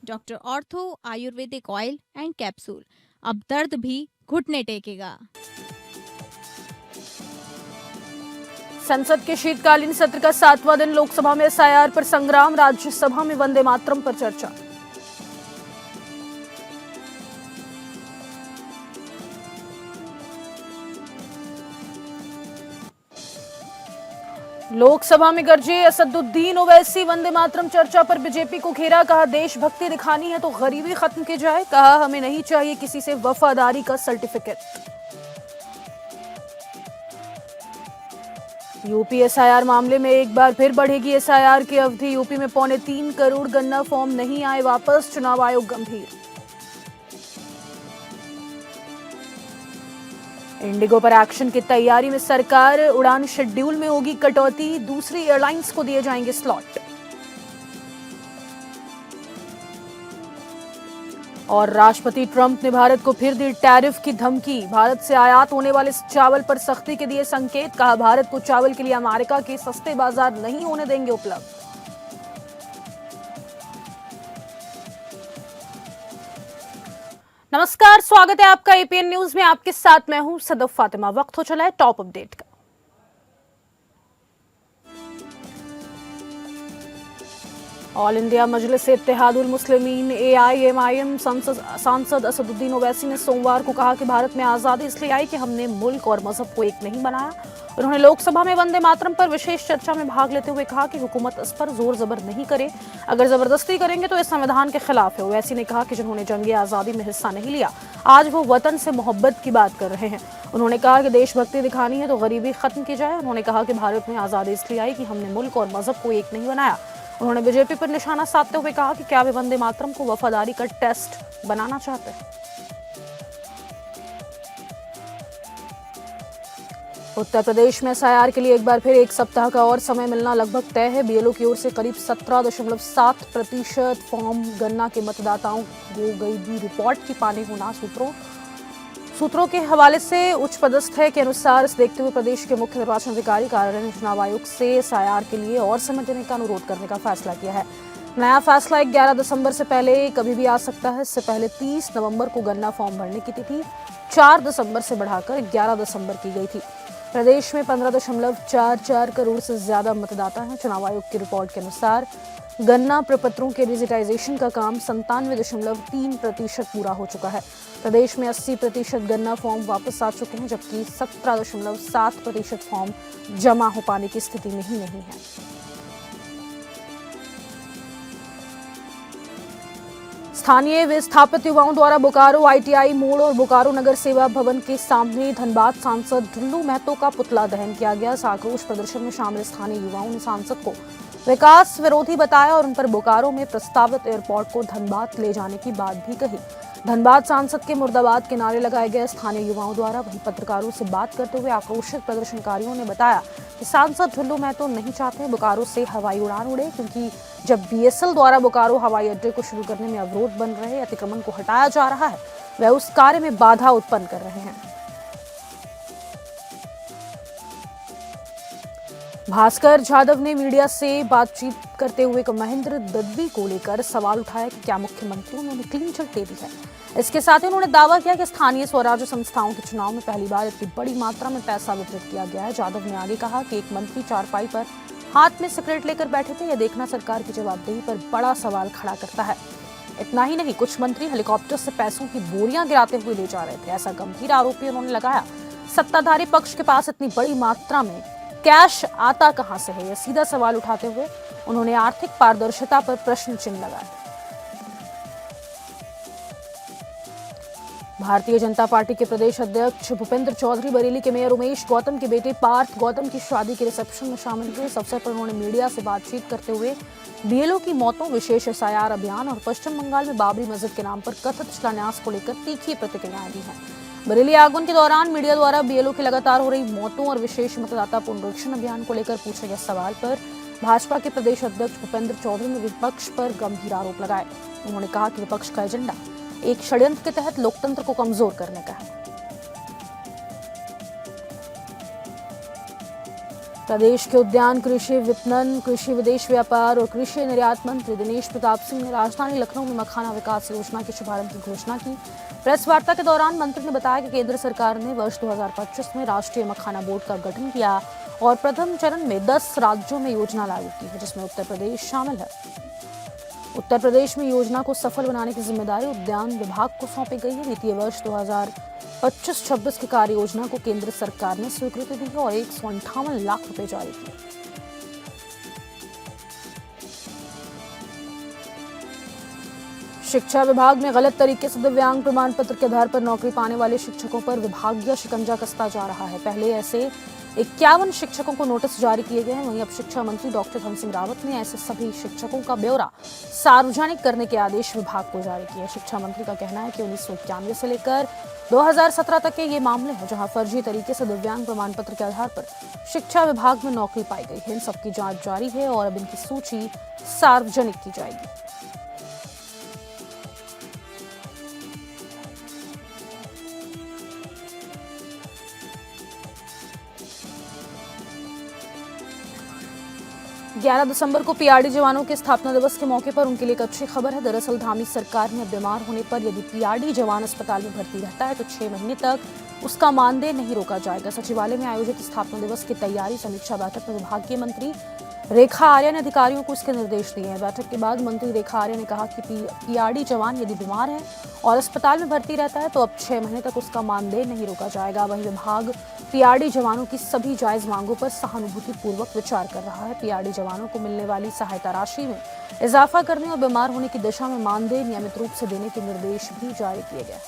Doctor ortho Ayurvedic oil and capsule. अब दर्द भी घुटने टेकेगा। संसद के शीतकालीन सत्र का 7वां दिन, लोकसभा में एसआईआर पर संग्राम, राज्यसभा में वंदे मातरम पर चर्चा। लोकसभा में गरजे असदुद्दीन ओवैसी, वंदे मातरम चर्चा पर बीजेपी को घेरा, कहा देशभक्ति दिखानी है तो गरीबी खत्म की जाए, कहा हमें नहीं चाहिए किसी से वफादारी का सर्टिफिकेट। यूपी एसआईआर मामले में एक बार फिर बढ़ेगी एसआईआर की अवधि, यूपी में 3.25 करोड़ गन्ना फॉर्म नहीं आए वापस, चुनाव आयोग गंभीर। इंडिगो पर एक्शन की तैयारी में सरकार, उड़ान शेड्यूल में होगी कटौती, दूसरी एयरलाइंस को दिए जाएंगे स्लॉट। और राष्ट्रपति ट्रंप ने भारत को फिर दी टैरिफ की धमकी, भारत से आयात होने वाले चावल पर सख्ती के दिए संकेत, कहा भारत को चावल के लिए अमेरिका के सस्ते बाजार नहीं होने देंगे उपलब्ध। नमस्कार, स्वागत है आपका एपीएन न्यूज में। आपके साथ मैं हूं सदफ फातिमा। वक्त हो चला है टॉप अपडेट का। ऑल इंडिया मजलिस इत्तेहादुल मुस्लिमीन एआईएमआईएम सांसद असदुद्दीन ओवैसी ने सोमवार को कहा कि भारत में आजादी इसलिए आई कि हमने मुल्क और मजहब को एक नहीं बनाया। उन्होंने लोकसभा में वंदे मातरम पर विशेष चर्चा में भाग लेते हुए कहा कि हुकूमत इस पर जोर जबर नहीं करे, अगर जबरदस्ती करेंगे तो इस संविधान के खिलाफ है। ओवैसी ने कहा कि जिन्होंने जंग आजादी में हिस्सा नहीं लिया, आज वो वतन से मोहब्बत की बात कर रहे हैं। उन्होंने कहा कि देशभक्ति दिखानी है तो गरीबी खत्म की जाए। उन्होंने कहा कि भारत में आजादी इसलिए आई कि हमने मुल्क और मजहब को एक नहीं बनाया। उन्होंने बीजेपी पर निशाना साधते हुए कहा कि क्या वे वंदे मातरम को वफादारी का टेस्ट बनाना चाहते हैं। उत्तर प्रदेश में एसआईआर के लिए एक बार फिर एक सप्ताह का और समय मिलना लगभग तय है। बीएलओ की ओर से करीब 17.7% फॉर्म गन्ना के मतदाताओं को गई दी रिपोर्ट की पानी होना सूत्रों के हवाले से उच्च पदस्थ है के अनुसार इस देखते हुए प्रदेश के मुख्य निर्वाचन अधिकारी कार्यालय ने चुनाव आयोग से एसआईआर के लिए और समय देने का अनुरोध करने का फैसला किया है। नया फैसला 11 दिसंबर से पहले कभी भी आ सकता है। इससे पहले 30 नवंबर को गन्ना फॉर्म भरने की तिथि 4 दिसंबर से बढ़ाकर 11 दिसंबर की गई थी। प्रदेश में 15.44 करोड़ से ज्यादा मतदाता हैं। चुनाव आयोग की रिपोर्ट के अनुसार गन्ना प्रपत्रों के डिजिटाइजेशन का काम 97.3% पूरा हो चुका है। प्रदेश में 80% गन्ना फॉर्म वापस आ चुके हैं, जबकि 17.7% फॉर्म जमा हो पाने की स्थिति में ही नहीं है। स्थानीय विस्थापित युवाओं द्वारा बोकारो आईटीआई मोड़ और बोकारो नगर सेवा भवन के सामने धनबाद सांसद ढुल्लू महतो का पुतला दहन किया गया। इस आक्रोश प्रदर्शन में शामिल स्थानीय युवाओं ने सांसद को विकास विरोधी बताया और उन पर बोकारो में प्रस्तावित एयरपोर्ट को धनबाद ले जाने की बात भी कही। धनबाद सांसद के मुर्दाबाद के नारे लगाए गए स्थानीय युवाओं द्वारा। वहीं पत्रकारों से बात करते हुए आक्रोशित प्रदर्शनकारियों ने बताया कि सांसद ढुल्लू महतो नहीं चाहते बोकारो से हवाई उड़ान उड़े, क्योंकि जब बीएसएल द्वारा बोकारो हवाई अड्डे को शुरू करने में अवरोध बन रहे, अतिक्रमण को हटाया जा रहा है, वह उस कार्य में बाधा उत्पन्न कर रहे हैं। भास्कर जाधव ने मीडिया से बातचीत करते हुए महेंद्र दद्दी को लेकर सवाल उठाया कि क्या मुख्यमंत्री ने क्लीन चिट दे दी है। इसके साथ ही उन्होंने दावा किया कि स्थानीय स्वराज्य संस्थाओं के चुनाव में पहली बार इतनी बड़ी मात्रा में पैसा वितरित किया गया है। जाधव ने आगे कहा कि एक मंत्री चारपाई पर हाथ में सिगरेट लेकर बैठे थे, यह देखना सरकार की जवाबदेही पर बड़ा सवाल खड़ा करता है। इतना ही नहीं, कुछ मंत्री हेलीकॉप्टर से पैसों की बोरियां गिराते हुए ले जा रहे थे, ऐसा गंभीर आरोप भी उन्होंने लगाया। सत्ताधारी पक्ष के पास इतनी बड़ी मात्रा में कैश आता कहां से है, यह सीधा सवाल उठाते हुए उन्होंने आर्थिक पारदर्शिता पर प्रश्न चिन्ह लगाया। भारतीय जनता पार्टी के प्रदेश अध्यक्ष भूपेंद्र चौधरी बरेली के मेयर उमेश गौतम के बेटे पार्थ गौतम की शादी के रिसेप्शन में शामिल हुए। इस अवसर पर उन्होंने मीडिया से बातचीत करते हुए बीएलओ की मौतों, विशेष एसआईआर अभियान और पश्चिम बंगाल में बाबरी मस्जिद के नाम पर कथित शिलान्यास को लेकर तीखी प्रतिक्रियाएं दी हैं। बरेली आगमन के दौरान मीडिया द्वारा बीएलओ की लगातार हो रही मौतों और विशेष मतदाता पुनरीक्षण अभियान को लेकर पूछे गए सवाल पर भाजपा के प्रदेश अध्यक्ष भूपेंद्र चौधरी ने विपक्ष पर गंभीर आरोप लगाए। उन्होंने कहा कि विपक्ष का एजेंडा एक षड्यंत्र के तहत लोकतंत्र को कमजोर करने का है। प्रदेश के उद्यान, कृषि विपणन, कृषि विदेश व्यापार और कृषि निर्यात मंत्री दिनेश प्रताप सिंह ने राजधानी लखनऊ में मखाना विकास योजना के शुभारंभ की घोषणा की। प्रेस वार्ता के दौरान मंत्री ने बताया कि केंद्र सरकार ने वर्ष 2025 में राष्ट्रीय मखाना बोर्ड का गठन किया और प्रथम चरण में 10 राज्यों में योजना लागू की है, जिसमें उत्तर प्रदेश शामिल है। उत्तर प्रदेश में योजना को सफल बनाने की जिम्मेदारी उद्यान विभाग को सौंपी गई है। वित्तीय वर्ष 2025-26 की कार्य योजना को केंद्र सरकार ने स्वीकृति दी है और 158 लाख रुपए जारी किए। शिक्षा विभाग में गलत तरीके से दिव्यांग प्रमाण पत्र के आधार पर नौकरी पाने वाले शिक्षकों पर विभागीय शिकंजा कसता जा रहा है। पहले ऐसे 51 शिक्षकों को नोटिस जारी किए गए हैं। वहीं अब शिक्षा मंत्री डॉक्टर धन सिंह रावत ने ऐसे सभी शिक्षकों का ब्यौरा सार्वजनिक करने के आदेश विभाग को जारी किए। शिक्षा मंत्री का कहना है कि 1991 से लेकर 2017 तक के ये मामले हैं जहां फर्जी तरीके से दिव्यांग प्रमाण पत्र के आधार पर शिक्षा विभाग में नौकरी पाई गई है। इन सबकी जांच जारी है और अब इनकी सूची सार्वजनिक की जाएगी। ग्यारह दिसंबर को पीआरडी जवानों के स्थापना दिवस के मौके पर उनके लिए एक अच्छी खबर है। दरअसल धामी सरकार ने बीमार होने पर यदि पीआरडी जवान अस्पताल में भर्ती रहता है तो 6 महीने तक उसका मानदेय नहीं रोका जाएगा। सचिवालय में आयोजित स्थापना दिवस की तैयारी समीक्षा बैठक में विभागीय मंत्री रेखा आर्या ने अधिकारियों को इसके निर्देश दिए हैं। बैठक के बाद मंत्री रेखा आर्या ने कहा कि पीआरडी जवान यदि बीमार है और अस्पताल में भर्ती रहता है तो अब 6 महीने तक उसका मानदेय नहीं रोका जाएगा। वहीं विभाग पीआरडी जवानों की सभी जायज मांगों पर सहानुभूतिपूर्वक विचार कर रहा है। पीआरडी जवानों को मिलने वाली सहायता राशि में इजाफा करने और बीमार होने की दिशा में मानदेय नियमित रूप से देने के निर्देश भी जारी किए गए।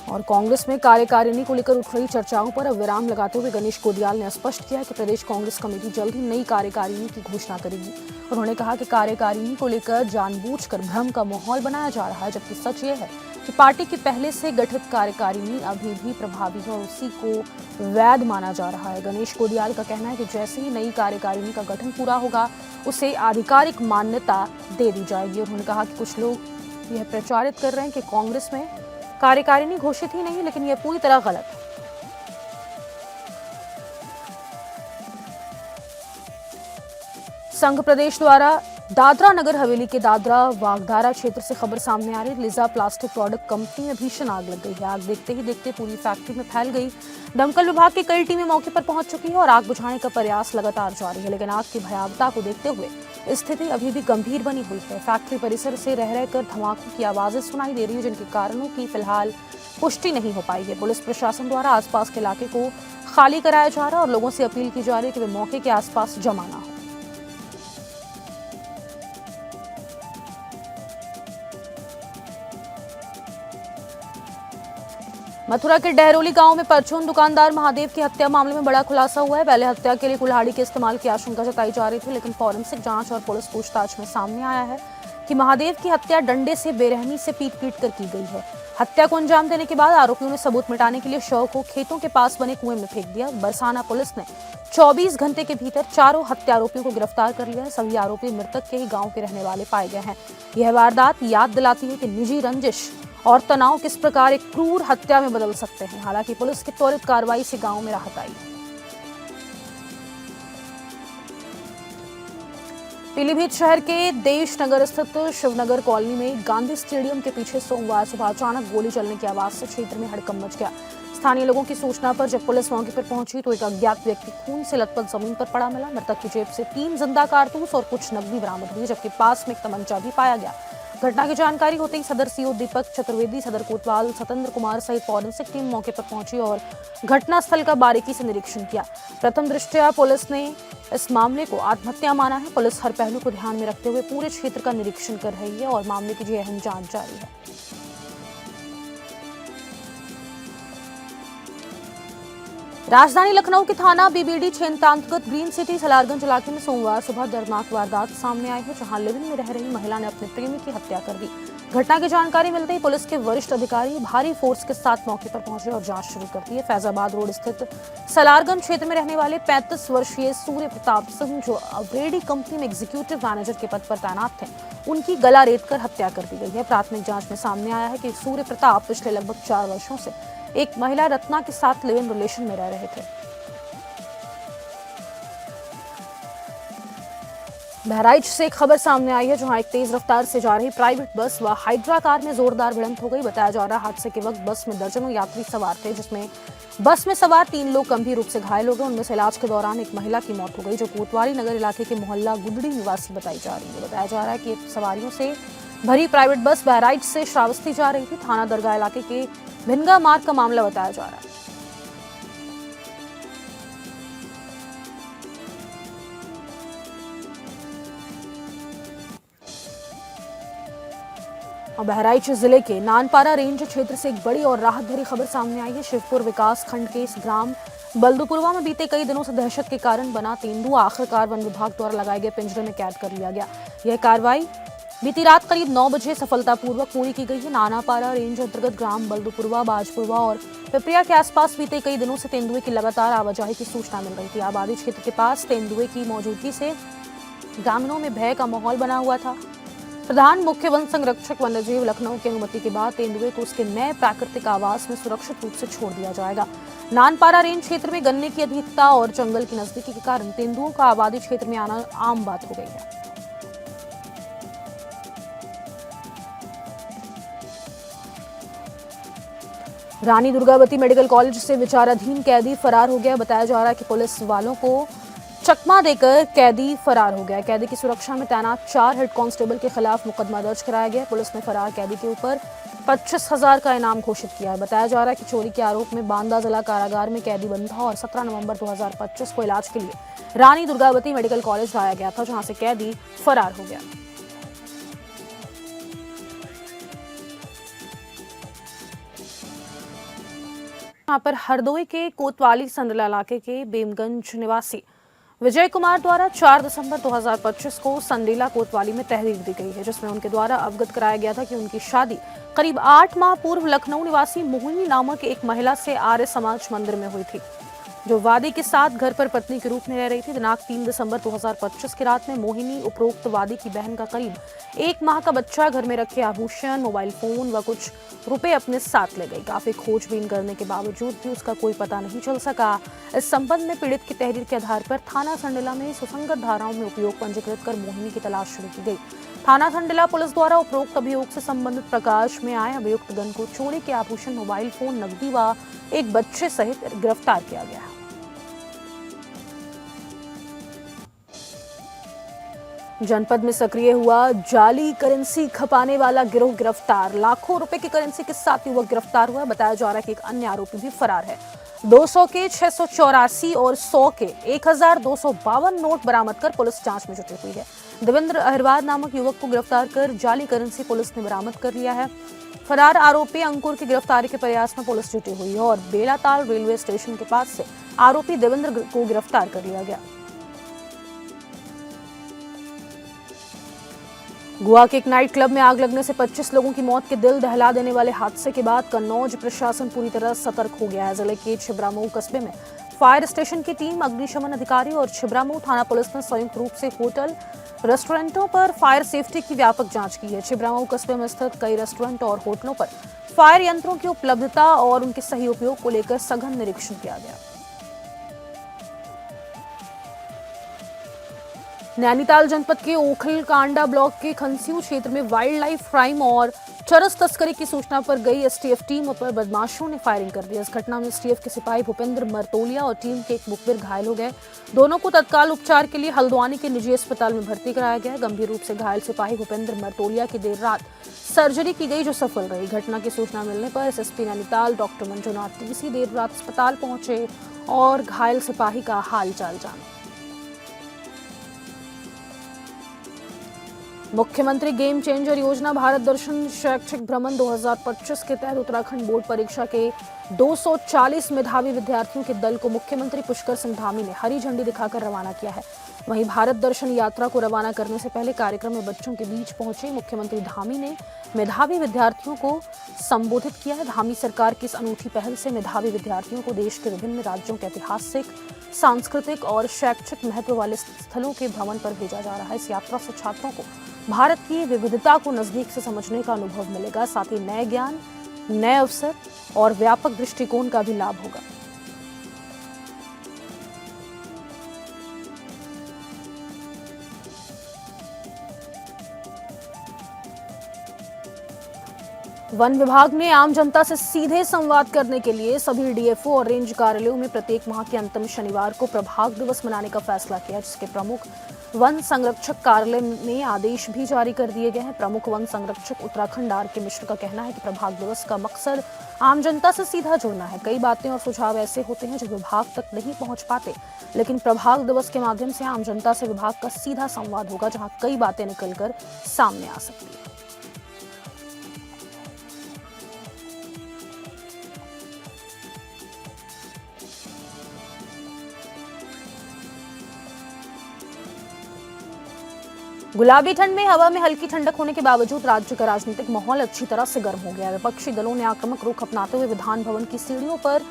और कांग्रेस में कार्यकारिणी को लेकर उठ रही चर्चाओं पर अब विराम लगाते हुए गणेश कोडियाल ने स्पष्ट किया कि प्रदेश कांग्रेस कमेटी जल्द ही नई कार्यकारिणी की घोषणा करेगी। उन्होंने कहा कि कार्यकारिणी को लेकर जानबूझकर भ्रम का माहौल बनाया जा रहा है, जबकि सच ये है कि पार्टी की पहले से गठित कार्यकारिणी अभी भी प्रभावी है और उसी को वैध माना जा रहा है। गणेश कोडियाल का कहना है कि जैसे ही नई कार्यकारिणी का गठन पूरा होगा उसे आधिकारिक मान्यता दे दी जाएगी। उन्होंने कहा कि कुछ लोग यह प्रचारित कर रहे हैं कि कांग्रेस में कार्यकारिणी घोषित ही नहीं, लेकिन यह पूरी तरह गलत है। संघ प्रदेश द्वारा दादरा नगर हवेली के दादरा वागधारा क्षेत्र से खबर सामने आ रही है। लिजा प्लास्टिक प्रोडक्ट कंपनी में भीषण आग लग गई है। आग देखते ही देखते पूरी फैक्ट्री में फैल गई। दमकल विभाग की कई टीमें मौके पर पहुंच चुकी है और आग बुझाने का प्रयास लगातार जारी है, लेकिन आग की भयावता को देखते हुए स्थिति अभी भी गंभीर बनी हुई है। फैक्ट्री परिसर से रह रहकर धमाकों की आवाजें सुनाई दे रही है, जिनके कारणों की फिलहाल पुष्टि नहीं हो पाई है। पुलिस प्रशासन द्वारा आसपास के इलाके को खाली कराया जा रहा है और लोगों से अपील की जा रही है कि वे मौके के आसपास जमा ना हो। मथुरा के डहरोली गांव में परचून दुकानदार महादेव की हत्या मामले में बड़ा खुलासा हुआ है। पहले हत्या के लिए कुल्हाड़ी के इस्तेमाल की आशंका जताई जा रही थी, लेकिन फॉरेंसिक जांच और पुलिस पूछताछ में सामने आया है कि महादेव की हत्या डंडे से बेरहमी से पीट कर की गई है। हत्या को अंजाम देने के बाद आरोपियों ने सबूत मिटाने के लिए शव को खेतों के पास बने कुएं में फेंक दिया। बरसाना पुलिस ने 24 घंटे के भीतर चारों हत्या आरोपियों को गिरफ्तार कर लिया है। सभी आरोपी मृतक के ही गाँव के रहने वाले पाए गए हैं। यह वारदात याद दिलाती है कि निजी रंजिश और तनाव किस प्रकार एक क्रूर हत्या में बदल सकते हैं। हालांकि पुलिस की त्वरित कार्रवाई से गांव में राहत आई। पीलीभीत शहर के देश नगर स्थित शिवनगर कॉलोनी में गांधी स्टेडियम के पीछे सोमवार सुबह अचानक गोली चलने की आवाज से क्षेत्र में हड़कंप मच गया। स्थानीय लोगों की सूचना पर जब पुलिस मौके पर पहुंची तो एक अज्ञात व्यक्ति खून से लथपथ जमीन पर पड़ा मिला। मृतक की जेब से 3 जिंदा कारतूस और कुछ नकदी बरामद हुई, जबकि पास में एक तमंचा भी पाया गया। घटना की जानकारी होते ही सदर सीओ दीपक चतुर्वेदी, सदर कोतवाल सतेंद्र कुमार सहित फॉरेंसिक टीम मौके पर पहुंची और घटनास्थल का बारीकी से निरीक्षण किया। प्रथम दृष्टया पुलिस ने इस मामले को आत्महत्या माना है। पुलिस हर पहलू को ध्यान में रखते हुए पूरे क्षेत्र का निरीक्षण कर रही है और मामले की अहम जांच जारी है। राजधानी लखनऊ के थाना बीबीडी क्षेत्र अंतर्गत ग्रीन सिटी सलारगंज इलाके में सोमवार सुबह दर्दनाक वारदात सामने आई है, जहां लिव इन में रह रही महिला ने अपने प्रेमी की हत्या कर दी। घटना की जानकारी मिलते ही पुलिस के वरिष्ठ अधिकारी भारी फोर्स के साथ मौके पर पहुंचे और जांच शुरू कर दी है। फैजाबाद रोड स्थित सलारगंज क्षेत्र में रहने वाले 35 वर्षीय सूर्य प्रताप सिंह, जो अवरेडी कंपनी में एग्जीक्यूटिव मैनेजर के पद पर तैनात थे, उनकी गला रेत कर हत्या कर दी गई है। प्राथमिक जांच में सामने आया है कि सूर्य प्रताप पिछले लगभग 4 वर्षों से एक महिला रत्ना के साथ लिव इन रिलेशन में रह रहे थे। बहराइच से एक खबर सामने आई है, जहां एक तेज रफ्तार से जा रही प्राइवेट बस व हाइड्रा कार में जोरदार भिड़ंत हो गई। बताया जा रहा है हादसे के वक्त बस में दर्जनों यात्री सवार थे, जिसमें बस में सवार 3 लोग गंभीर रूप से घायल हो गए। उनमें से इलाज के दौरान एक महिला की मौत हो गई, जो कोतवाली नगर इलाके के मोहल्ला गुडड़ी निवासी बताई जा रही है। बताया जा रहा है कि सवारियों से भरी प्राइवेट बस बहराइच से श्रावस्ती जा रही थी। थाना दरगाह इलाके के भिनगा मार्ग का मामला बताया जा रहा है। और बहराइच जिले के नानपारा रेंज क्षेत्र से एक बड़ी और राहत भरी खबर सामने आई है। शिवपुर विकास खंड के इस ग्राम बल्दुपुरवा में बीते कई दिनों से दहशत के कारण बना तेंदुआ आखिरकार वन विभाग द्वारा लगाए गए पिंजरे में कैद कर लिया गया। यह कार्रवाई बीती रात करीब 9 बजे सफलतापूर्वक पूरी की गई है। नानापारा रेंज अंतर्गत ग्राम बल्दुपुरवा, बाजपुरवा और पिपरिया के आसपास बीते कई दिनों से तेंदुए की लगातार आवाजाही की सूचना मिल रही थी। आबादी क्षेत्र के पास तेंदुए की मौजूदगी से ग्रामीणों में भय का माहौल बना हुआ था। प्रधान मुख्य वन संरक्षक वन्यजीव लखनऊ की अनुमति के बाद तेंदुए को उसके नए प्राकृतिक आवास में सुरक्षित रूप से छोड़ दिया जाएगा। नानपारा रेंज क्षेत्र में गन्ने की अधिकता और जंगल की नजदीकी के कारण तेंदुओं का आबादी क्षेत्र में आना आम बात हो गई है। रानी दुर्गावती मेडिकल कॉलेज से विचाराधीन कैदी फरार हो गया। बताया जा रहा है कि पुलिस वालों को चकमा देकर कैदी फरार हो गया। कैदी की सुरक्षा में तैनात 4 हेड कांस्टेबल के खिलाफ मुकदमा दर्ज कराया गया। पुलिस ने फरार कैदी के ऊपर 25,000 का इनाम घोषित किया है। बताया जा रहा है कि चोरी के आरोप में बांदा जिला कारागार में कैदी बंद था और 17 नवंबर 2025 को इलाज के लिए रानी दुर्गावती मेडिकल कॉलेज लाया गया था, जहां से कैदी फरार हो गया। यहाँ पर हरदोई के कोतवाली संडला इलाके के बेमगंज निवासी विजय कुमार द्वारा 4 दिसंबर 2025 को संडीला कोतवाली में तहरीर दी गई है, जिसमें उनके द्वारा अवगत कराया गया था कि उनकी शादी करीब 8 माह पूर्व लखनऊ निवासी मोहिनी नामक एक महिला से आर्य समाज मंदिर में हुई थी, जो वादी के साथ घर पर पत्नी के रूप में रह रही थी। दिनांक 3 दिसंबर 2025 की रात में मोहिनी उपरोक्त वादी की बहन का करीब 1 माह का बच्चा, घर में रखे आभूषण, मोबाइल फोन व कुछ रुपए अपने साथ ले गई। काफी खोजबीन करने के बावजूद भी उसका कोई पता नहीं चल सका। इस संबंध में पीड़ित की तहरीर के आधार पर थाना संडला में सुसंगत धाराओं में उपयोग पंजीकृत कर मोहिनी की तलाश शुरू की गई। थाना संडला पुलिस द्वारा उपरोक्त अभियोग से संबंधित प्रकाश में आए अभियुक्त गण को चोरी के आभूषण, मोबाइल फोन, नकदी व एक बच्चे सहित गिरफ्तार किया गया है। जनपद में सक्रिय हुआ जाली करेंसी खपाने वाला गिरोह गिरफ्तार। लाखों रुपए की करेंसी के साथ युवक गिरफ्तार हुआ। बताया जा रहा है कि एक अन्य आरोपी भी फरार है। 200 के 684 और 100 के 1252 नोट बरामद कर पुलिस जांच में जुटी हुई है। देवेंद्र अहिरवार नामक युवक को गिरफ्तार कर जाली करेंसी पुलिस ने बरामद कर लिया है। फरार आरोपी अंकुर की गिरफ्तारी के प्रयास में पुलिस जुटी हुई है और बेलाताल रेलवे स्टेशन के पास से आरोपी देवेंद्र को गिरफ्तार कर लिया गया। गोवा के एक नाइट क्लब में आग लगने से 25 लोगों की मौत के दिल दहला देने वाले हादसे के बाद कन्नौज प्रशासन पूरी तरह सतर्क हो गया है। जिले के छिबरामऊ कस्बे में फायर स्टेशन की टीम, अग्निशमन अधिकारी और छिबरामऊ थाना पुलिस ने संयुक्त रूप से होटल, रेस्टोरेंटों पर फायर सेफ्टी की व्यापक जांच की है। छिबरामऊ कस्बे में स्थित कई रेस्टोरेंट और होटलों पर फायर यंत्रों की उपलब्धता और उनके सही उपयोग को लेकर सघन निरीक्षण किया गया। नैनीताल जनपद के ओखल कांडा ब्लॉक के खनसियों क्षेत्र में वाइल्ड लाइफ क्राइम और चरस तस्करी की सूचना पर गई एसटीएफ टीम पर बदमाशों ने फायरिंग कर दी। इस घटना में एसटीएफ के सिपाही भूपेंद्र मरतोलिया और टीम के एक मुखबिर घायल हो गए। दोनों को तत्काल उपचार के लिए हल्द्वानी के निजी अस्पताल में भर्ती कराया गया। गंभीर रूप से घायल सिपाही भूपेंद्र मरतोलिया की देर रात सर्जरी की गई, जो सफल रही। घटना की सूचना मिलने पर SSP Nainital doctor Manjunath TC देर रात अस्पताल पहुंचे और घायल सिपाही का हाल चाल जाना। मुख्यमंत्री गेम चेंजर योजना भारत दर्शन शैक्षिक भ्रमण 2025 के तहत उत्तराखंड बोर्ड परीक्षा के 240 मेधावी विद्यार्थियों के दल को मुख्यमंत्री पुष्कर सिंह धामी ने हरी झंडी दिखाकर रवाना किया है। वहीं भारत दर्शन यात्रा को रवाना करने से पहले कार्यक्रम में बच्चों के बीच पहुंचे मुख्यमंत्री धामी ने मेधावी विद्यार्थियों को संबोधित किया है। धामी सरकार की इस अनूठी पहल से मेधावी विद्यार्थियों को देश के विभिन्न राज्यों के ऐतिहासिक, सांस्कृतिक और शैक्षिक महत्व वाले स्थलों के भ्रमण पर भेजा जा रहा है। इस यात्रा से छात्रों को भारत की विविधता को नजदीक से समझने का अनुभव मिलेगा, साथ ही नए ज्ञान, नए अवसर और व्यापक दृष्टिकोण का भी लाभ होगा। वन विभाग ने आम जनता से सीधे संवाद करने के लिए सभी डीएफओ और रेंज कार्यालयों में प्रत्येक माह के अंतिम शनिवार को प्रभाग दिवस मनाने का फैसला किया, जिसके प्रमुख वन संरक्षक कार्यालय में आदेश भी जारी कर दिए गए हैं। प्रमुख वन संरक्षक उत्तराखंड आर के मिश्र का कहना है कि प्रभाग दिवस का मकसद आम जनता से सीधा जुड़ना है। कई बातें और सुझाव ऐसे होते हैं जो विभाग तक नहीं पहुंच पाते, लेकिन प्रभाग दिवस के माध्यम से आम जनता से विभाग का सीधा संवाद होगा, जहां कई बातें निकलकर सामने आ सकती है। गुलाबी ठंड में हवा में हल्की ठंडक होने के बावजूद राज्य का राजनीतिक माहौल अच्छी तरह से गर्म हो गया है। विपक्षी दलों ने आक्रामक रुख अपनाते हुए विधान भवन की सीढ़ियों पर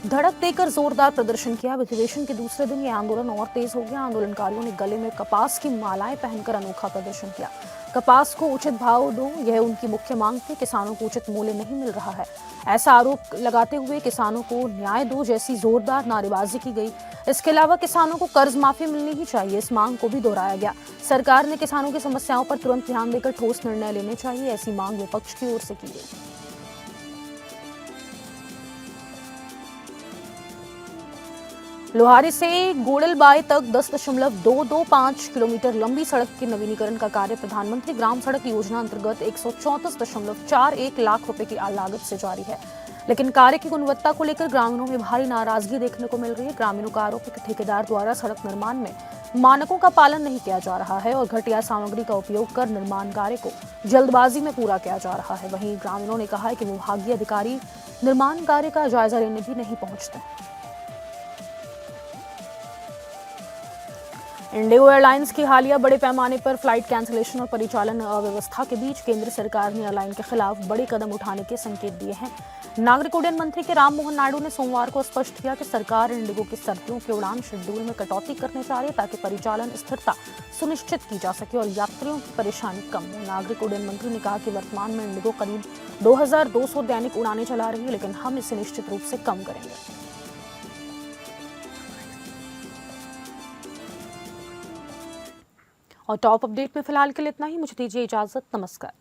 धड़क देकर जोरदार प्रदर्शन किया। अधिवेशन के दूसरे दिन ये आंदोलन और तेज हो गया। आंदोलनकारियों ने गले में कपास की मालाएं पहनकर अनोखा प्रदर्शन किया। कपास को उचित भाव दो, यह उनकी मुख्य मांग थी। किसानों को उचित मूल्य नहीं मिल रहा है, ऐसा आरोप लगाते हुए किसानों को न्याय दो जैसी जोरदार नारेबाजी की गई। इसके अलावा किसानों को कर्ज माफी मिलनी ही चाहिए, इस मांग को भी दोहराया गया। सरकार ने किसानों की समस्याओं पर तुरंत ध्यान देकर ठोस निर्णय लेने चाहिए, ऐसी मांग विपक्ष की ओर से की गई। लोहारी से गोड़लबाई तक 10.225 किलोमीटर लंबी सड़क के नवीनीकरण का कार्य प्रधानमंत्री ग्राम सड़क योजना अंतर्गत 134.41 लाख रुपए की लागत से जारी है, लेकिन कार्य की गुणवत्ता को लेकर ग्रामीणों में भारी नाराजगी देखने को मिल रही है। ग्रामीणों का आरोप है कि ठेकेदार द्वारा सड़क निर्माण में मानकों का पालन नहीं किया जा रहा है और घटिया सामग्री का उपयोग कर निर्माण कार्य को जल्दबाजी में पूरा किया जा रहा है। वहीं ग्रामीणों ने कहा है कि विभागीय अधिकारी निर्माण कार्य का जायजा लेने भी नहीं पहुंचते। इंडिगो एयरलाइंस की हालिया बड़े पैमाने पर फ्लाइट कैंसिलेशन और परिचालन अव्यवस्था के बीच केंद्र सरकार ने एयरलाइन के खिलाफ बड़े कदम उठाने के संकेत दिए हैं। नागरिक उड्डयन मंत्री के राममोहन नायडू ने सोमवार को स्पष्ट किया कि सरकार इंडिगो की सर्दियों के उड़ान शेड्यूल में कटौती करने जा रही है, ताकि परिचालन स्थिरता सुनिश्चित की जा सके और यात्रियों की परेशानी कम हो। नागरिक उड्डयन मंत्री ने कहा कि वर्तमान में इंडिगो करीब 2200 दैनिक उड़ानें चला रही है, लेकिन हम इसे निश्चित रूप से कम करेंगे। और टॉप अपडेट में फिलहाल के लिए इतना ही। मुझे दीजिए इजाजत। नमस्कार।